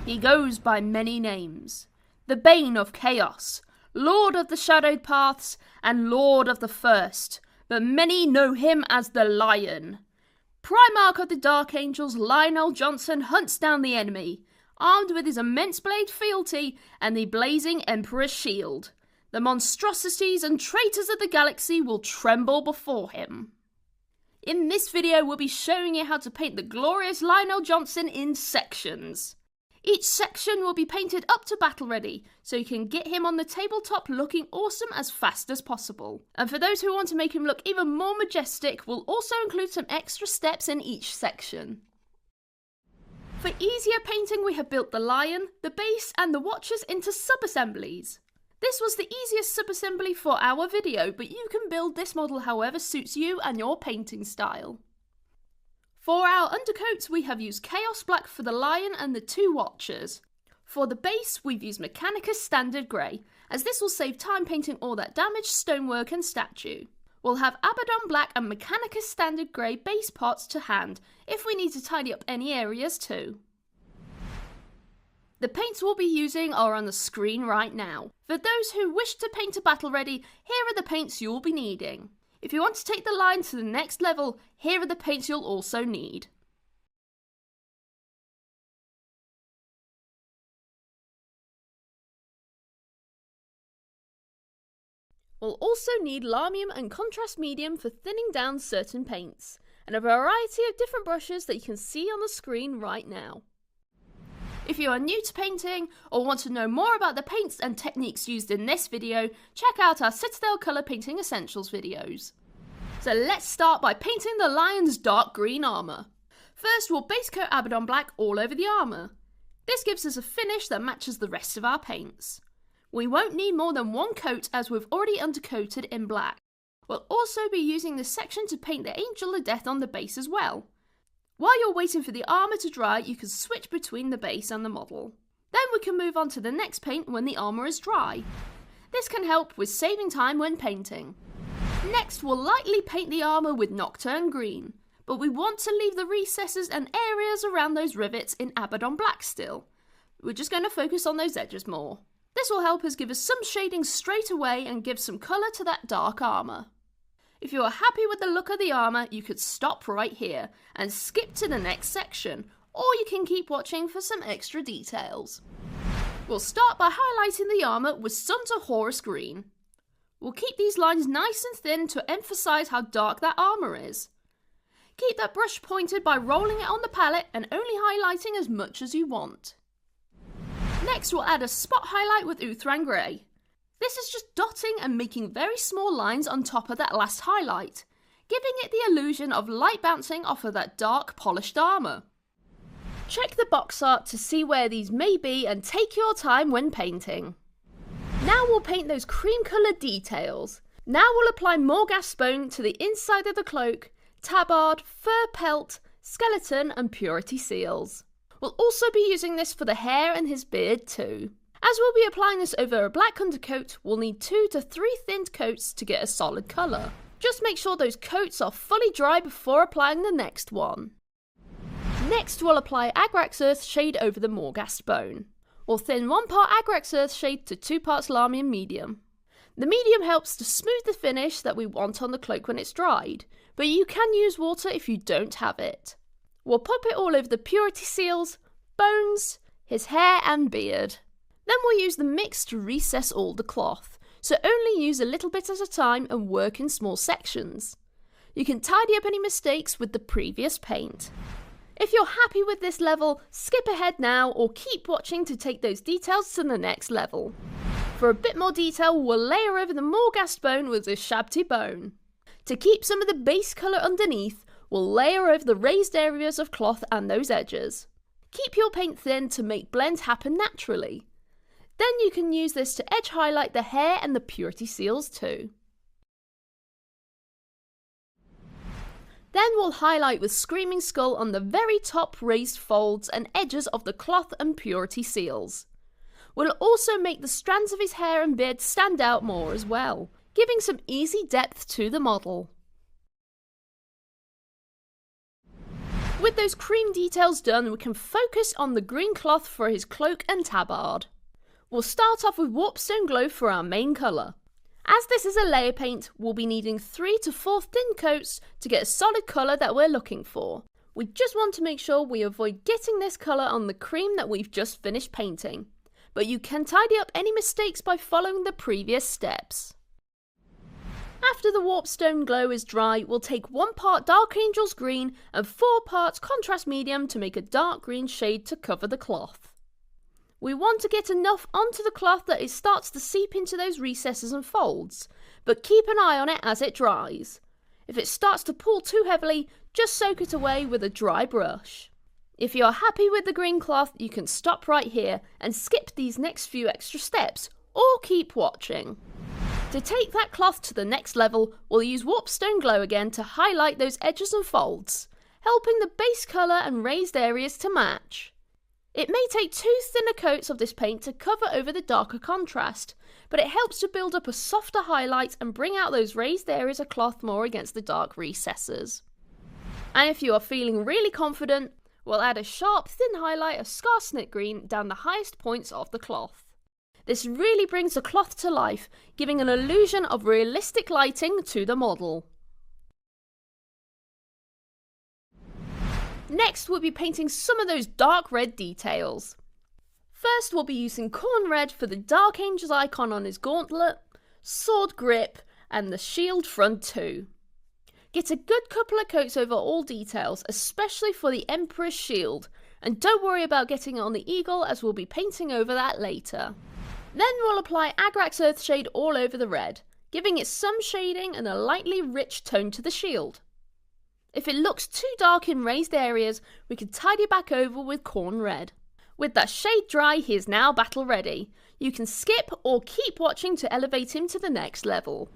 He goes by many names. The Bane of Chaos, Lord of the Shadowed Paths, and Lord of the First, but many know him as the Lion. Primarch of the Dark Angels, Lionel Johnson hunts down the enemy, armed with his immense blade fealty and the blazing Emperor's shield. The monstrosities and traitors of the galaxy will tremble before him. In this video, we'll be showing you how to paint the glorious Lionel Johnson in sections. Each section will be painted up to battle ready, so you can get him on the tabletop looking awesome as fast as possible. And for those who want to make him look even more majestic, we'll also include some extra steps in each section. For easier painting, we have built the lion, the base and the watchers into sub-assemblies. This was the easiest sub-assembly for our video, but you can build this model however suits you and your painting style. For our undercoats, we have used Chaos Black for the Lion and the two Watchers. For the base, we've used Mechanicus Standard Grey, as this will save time painting all that damaged stonework and statue. We'll have Abaddon Black and Mechanicus Standard Grey base parts to hand, if we need to tidy up any areas too. The paints we'll be using are on the screen right now. For those who wish to paint a battle ready, here are the paints you'll be needing. If you want to take the line to the next level, here are the paints you'll also need. We'll also need Lamium and Contrast Medium for thinning down certain paints, and a variety of different brushes that you can see on the screen right now. If you are new to painting or want to know more about the paints and techniques used in this video, check out our Citadel Colour Painting Essentials videos. So let's start by painting the lion's dark green armour. First, we'll base coat Abaddon Black all over the armour. This gives us a finish that matches the rest of our paints. We won't need more than one coat as we've already undercoated in black. We'll also be using this section to paint the Angel of Death on the base as well. While you're waiting for the armour to dry, you can switch between the base and the model. Then we can move on to the next paint when the armour is dry. This can help with saving time when painting. Next, we'll lightly paint the armour with Nocturne Green, but we want to leave the recesses and areas around those rivets in Abaddon Black still. We're just going to focus on those edges more. This will help us give us some shading straight away and give some colour to that dark armour. If you are happy with the look of the armour, you could stop right here and skip to the next section, or you can keep watching for some extra details. We'll start by highlighting the armour with Sons of Horus Green. We'll keep these lines nice and thin to emphasise how dark that armour is. Keep that brush pointed by rolling it on the palette and only highlighting as much as you want. Next, we'll add a spot highlight with Uthran Grey. This is just dotting and making very small lines on top of that last highlight, giving it the illusion of light bouncing off of that dark polished armour. Check the box art to see where these may be and take your time when painting. Now we'll paint those cream coloured details. Now we'll apply Morghast bone to the inside of the cloak, tabard, fur pelt, skeleton and purity seals. We'll also be using this for the hair and his beard too. As we'll be applying this over a black undercoat, we'll need 2 to 3 thinned coats to get a solid colour. Just make sure those coats are fully dry before applying the next one. Next, we'll apply Agrax Earth shade over the Morghast bone. We'll thin 1 part Agrax Earth shade to 2 parts Lamium medium. The medium helps to smooth the finish that we want on the cloak when it's dried, but you can use water if you don't have it. We'll pop it all over the purity seals, bones, his hair and beard. Then we'll use the mix to recess all the cloth, so only use a little bit at a time and work in small sections. You can tidy up any mistakes with the previous paint. If you're happy with this level, skip ahead now or keep watching to take those details to the next level. For a bit more detail, we'll layer over the Morghast bone with this Shabti bone. To keep some of the base colour underneath, we'll layer over the raised areas of cloth and those edges. Keep your paint thin to make blends happen naturally. Then you can use this to edge highlight the hair and the purity seals too. Then we'll highlight with Screaming Skull on the very top raised folds and edges of the cloth and purity seals. We'll also make the strands of his hair and beard stand out more as well, giving some easy depth to the model. With those cream details done, we can focus on the green cloth for his cloak and tabard. We'll start off with Warpstone Glow for our main colour. As this is a layer paint, we'll be needing 3 to 4 thin coats to get a solid colour that we're looking for. We just want to make sure we avoid getting this colour on the cream that we've just finished painting. But you can tidy up any mistakes by following the previous steps. After the Warpstone Glow is dry, we'll take 1 part Dark Angel's Green and 4 parts Contrast Medium to make a dark green shade to cover the cloth. We want to get enough onto the cloth that it starts to seep into those recesses and folds, but keep an eye on it as it dries. If it starts to pull too heavily, just soak it away with a dry brush. If you're happy with the green cloth, you can stop right here and skip these next few extra steps, or keep watching. To take that cloth to the next level, we'll use Warpstone Glow again to highlight those edges and folds, helping the base colour and raised areas to match. It may take 2 thinner coats of this paint to cover over the darker contrast, but it helps to build up a softer highlight and bring out those raised areas of cloth more against the dark recesses. And if you are feeling really confident, we'll add a sharp thin highlight of Scarsnit Green down the highest points of the cloth. This really brings the cloth to life, giving an illusion of realistic lighting to the model. Next, we'll be painting some of those dark red details. First, we'll be using Corn Red for the Dark Angel's icon on his gauntlet, sword grip, and the shield front too. Get a good couple of coats over all details, especially for the Emperor's shield, and don't worry about getting it on the eagle as we'll be painting over that later. Then we'll apply Agrax Earthshade all over the red, giving it some shading and a lightly rich tone to the shield. If it looks too dark in raised areas, we can tidy back over with Corn Red. With that shade dry, he is now battle ready. You can skip or keep watching to elevate him to the next level.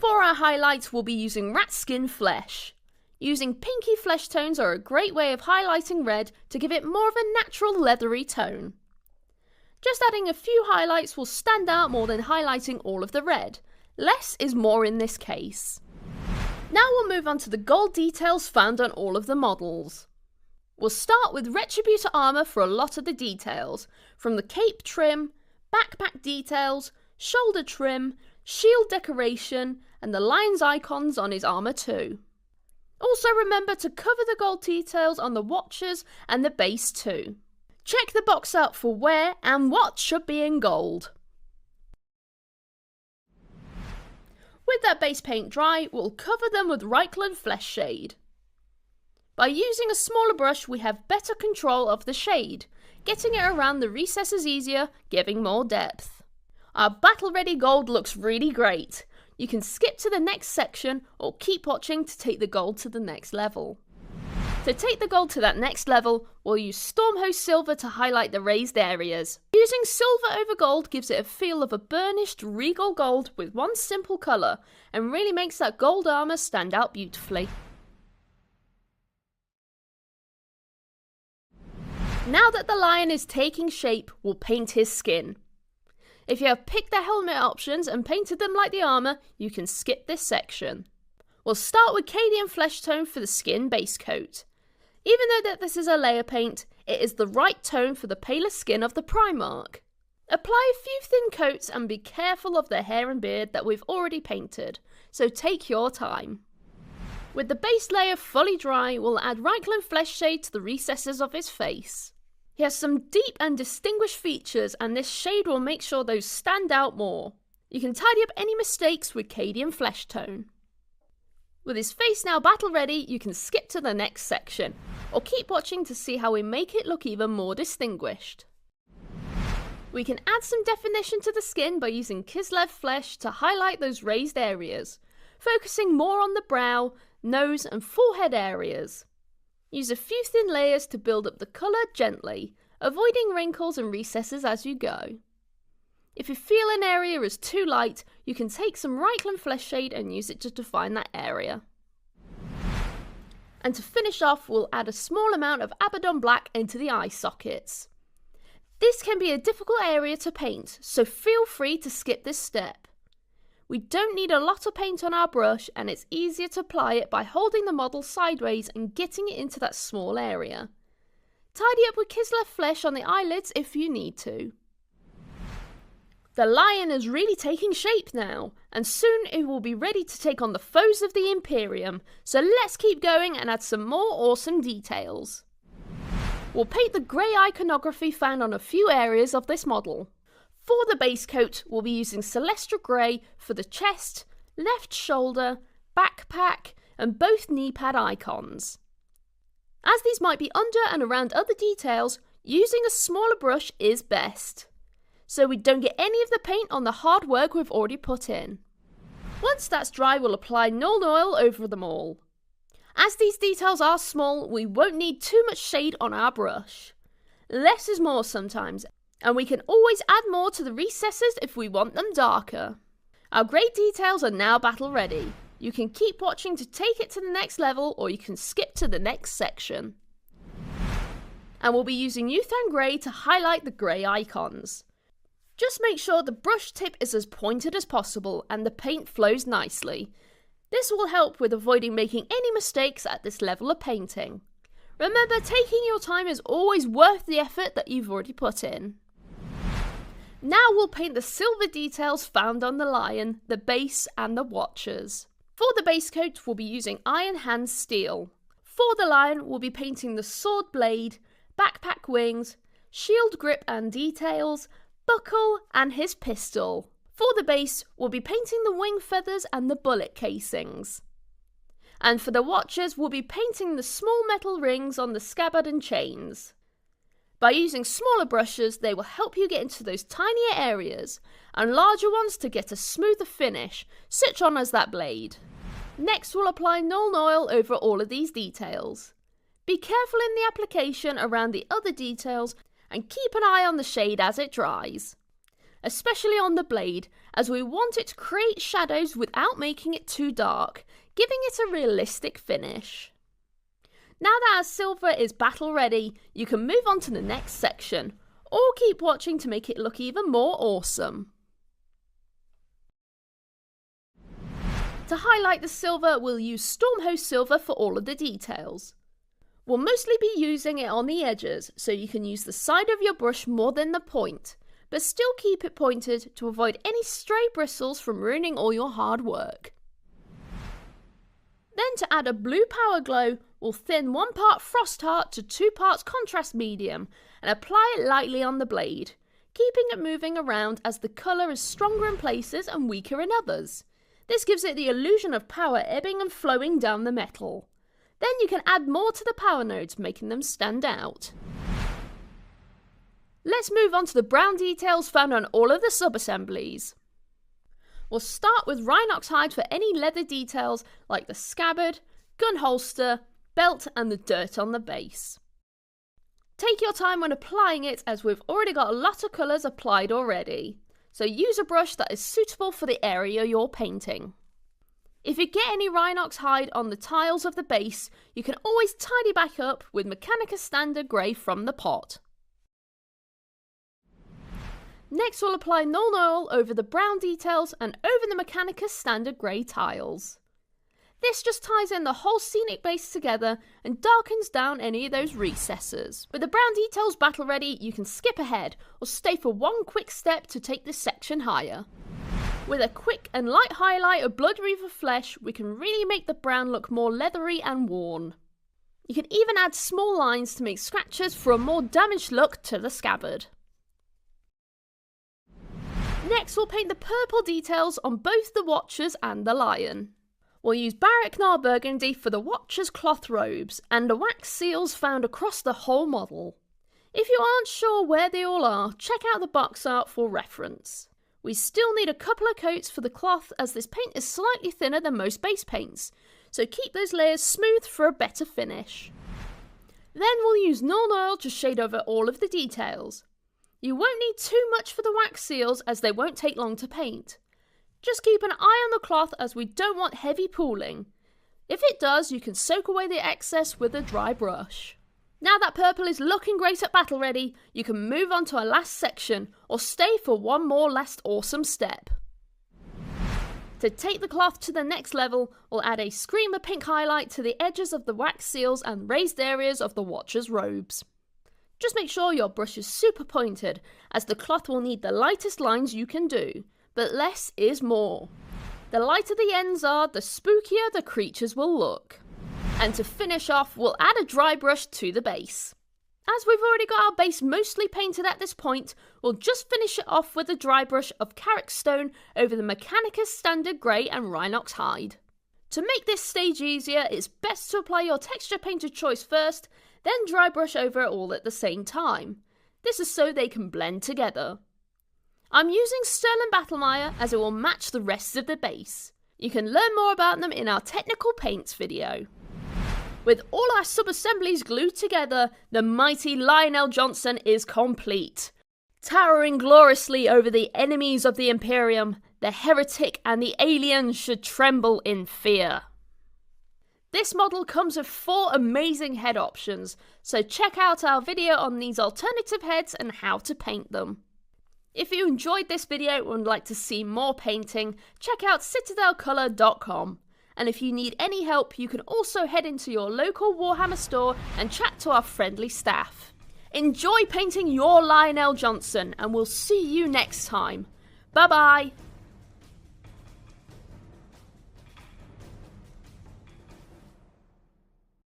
For our highlights, we'll be using Rat Skin Flesh. Using pinky flesh tones are a great way of highlighting red to give it more of a natural leathery tone. Just adding a few highlights will stand out more than highlighting all of the red. Less is more in this case. Now we'll move on to the gold details found on all of the models. We'll start with Retributor armour for a lot of the details, from the cape trim, backpack details, shoulder trim, shield decoration, and the lion's icons on his armour too. Also remember to cover the gold details on the watches and the base too. Check the box out for where and what should be in gold. With that base paint dry, we'll cover them with Reichland Flesh Shade. By using a smaller brush, we have better control of the shade, getting it around the recesses easier, giving more depth. Our battle ready gold looks really great. You can skip to the next section or keep watching to take the gold to the next level. To take the gold to that next level, we'll use Stormhost Silver to highlight the raised areas. Using silver over gold gives it a feel of a burnished regal gold with one simple colour and really makes that gold armour stand out beautifully. Now that the lion is taking shape, we'll paint his skin. If you have picked the helmet options and painted them like the armour, you can skip this section. We'll start with Cadian Flesh Tone for the skin base coat. Even though this is a layer paint, it is the right tone for the paler skin of the Primarch. Apply a few thin coats and be careful of the hair and beard that we've already painted, so take your time. With the base layer fully dry, we'll add Reichland Flesh Shade to the recesses of his face. He has some deep and distinguished features, and this shade will make sure those stand out more. You can tidy up any mistakes with Cadian Flesh Tone. With his face now battle ready, you can skip to the next section, or keep watching to see how we make it look even more distinguished. We can add some definition to the skin by using Kislev Flesh to highlight those raised areas, focusing more on the brow, nose and forehead areas. Use a few thin layers to build up the colour gently, avoiding wrinkles and recesses as you go. If you feel an area is too light, you can take some Reichland Flesh Shade and use it to define that area. And to finish off, we'll add a small amount of Abaddon Black into the eye sockets. This can be a difficult area to paint, so feel free to skip this step. We don't need a lot of paint on our brush, and it's easier to apply it by holding the model sideways and getting it into that small area. Tidy up with Kislev flesh on the eyelids if you need to. The lion is really taking shape now, and soon it will be ready to take on the foes of the Imperium, so let's keep going and add some more awesome details. We'll paint the grey iconography found on a few areas of this model. For the base coat, we'll be using Celestial Grey for the chest, left shoulder, backpack, and both knee pad icons. As these might be under and around other details, using a smaller brush is best, so we don't get any of the paint on the hard work we've already put in. Once that's dry, we'll apply Nuln Oil over them all. As these details are small, we won't need too much shade on our brush. Less is more sometimes, and we can always add more to the recesses if we want them darker. Our grey details are now battle ready. You can keep watching to take it to the next level, or you can skip to the next section. And we'll be using Youtham Grey to highlight the grey icons. Just make sure the brush tip is as pointed as possible and the paint flows nicely. This will help with avoiding making any mistakes at this level of painting. Remember, taking your time is always worth the effort that you've already put in. Now we'll paint the silver details found on the lion, the base and the watchers. For the base coat, we'll be using Iron Hand Steel. For the lion, we'll be painting the sword blade, backpack wings, shield grip and details, buckle and his pistol. For the base, we'll be painting the wing feathers and the bullet casings. And for the watchers, we'll be painting the small metal rings on the scabbard and chains. By using smaller brushes, they will help you get into those tinier areas, and larger ones to get a smoother finish, such on as that blade. Next, we'll apply Nuln Oil over all of these details. Be careful in the application around the other details, and keep an eye on the shade as it dries. Especially on the blade, as we want it to create shadows without making it too dark, giving it a realistic finish. Now that our silver is battle ready, you can move on to the next section, or keep watching to make it look even more awesome. To highlight the silver, we'll use Stormhost Silver for all of the details. We'll mostly be using it on the edges, so you can use the side of your brush more than the point, but still keep it pointed to avoid any stray bristles from ruining all your hard work. Then to add a blue power glow, we'll thin 1 part Frostheart to 2 parts Contrast Medium and apply it lightly on the blade, keeping it moving around as the colour is stronger in places and weaker in others. This gives it the illusion of power ebbing and flowing down the metal. Then you can add more to the power nodes, making them stand out. Let's move on to the brown details found on all of the sub-assemblies. We'll start with Rhinox hide for any leather details like the scabbard, gun holster, belt and the dirt on the base. Take your time when applying it, as we've already got a lot of colours applied already, so use a brush that is suitable for the area you're painting. If you get any Rhinox hide on the tiles of the base, you can always tidy back up with Mechanica Standard Grey from the pot. Next, we'll apply Nuln Oil over the brown details and over the Mechanica Standard Grey tiles. This just ties in the whole scenic base together and darkens down any of those recesses. With the brown details battle ready, you can skip ahead or stay for one quick step to take this section higher. With a quick and light highlight of Blood Reaver flesh, we can really make the brown look more leathery and worn. You can even add small lines to make scratches for a more damaged look to the scabbard. Next, we'll paint the purple details on both the watchers and the lion. We'll use Baraknar Burgundy for the watchers' cloth robes and the wax seals found across the whole model. If you aren't sure where they all are, check out the box art for reference. We still need a couple of coats for the cloth, as this paint is slightly thinner than most base paints, so keep those layers smooth for a better finish. Then we'll use Nuln Oil to shade over all of the details. You won't need too much for the wax seals, as they won't take long to paint. Just keep an eye on the cloth, as we don't want heavy pooling. If it does, you can soak away the excess with a dry brush. Now that purple is looking great at battle ready, you can move on to our last section, or stay for one more last awesome step. To take the cloth to the next level, we'll add a screamer pink highlight to the edges of the wax seals and raised areas of the watcher's robes. Just make sure your brush is super pointed, as the cloth will need the lightest lines you can do, but less is more. The lighter the ends are, the spookier the creatures will look. And to finish off, we'll add a dry brush to the base. As we've already got our base mostly painted at this point, we'll just finish it off with a dry brush of Carrick Stone over the Mechanicus Standard Grey and Rhinox Hide. To make this stage easier, it's best to apply your texture paint of choice first, then dry brush over it all at the same time. This is so they can blend together. I'm using Sterling Battlemire as it will match the rest of the base. You can learn more about them in our technical paints video. With all our sub-assemblies glued together, the mighty Lionel Johnson is complete. Towering gloriously over the enemies of the Imperium, the heretic and the aliens should tremble in fear. This model comes with 4 amazing head options, so check out our video on these alternative heads and how to paint them. If you enjoyed this video and would like to see more painting, check out citadelcolor.com. And if you need any help, you can also head into your local Warhammer store and chat to our friendly staff. Enjoy painting your Lionel Johnson, and we'll see you next time. Bye bye!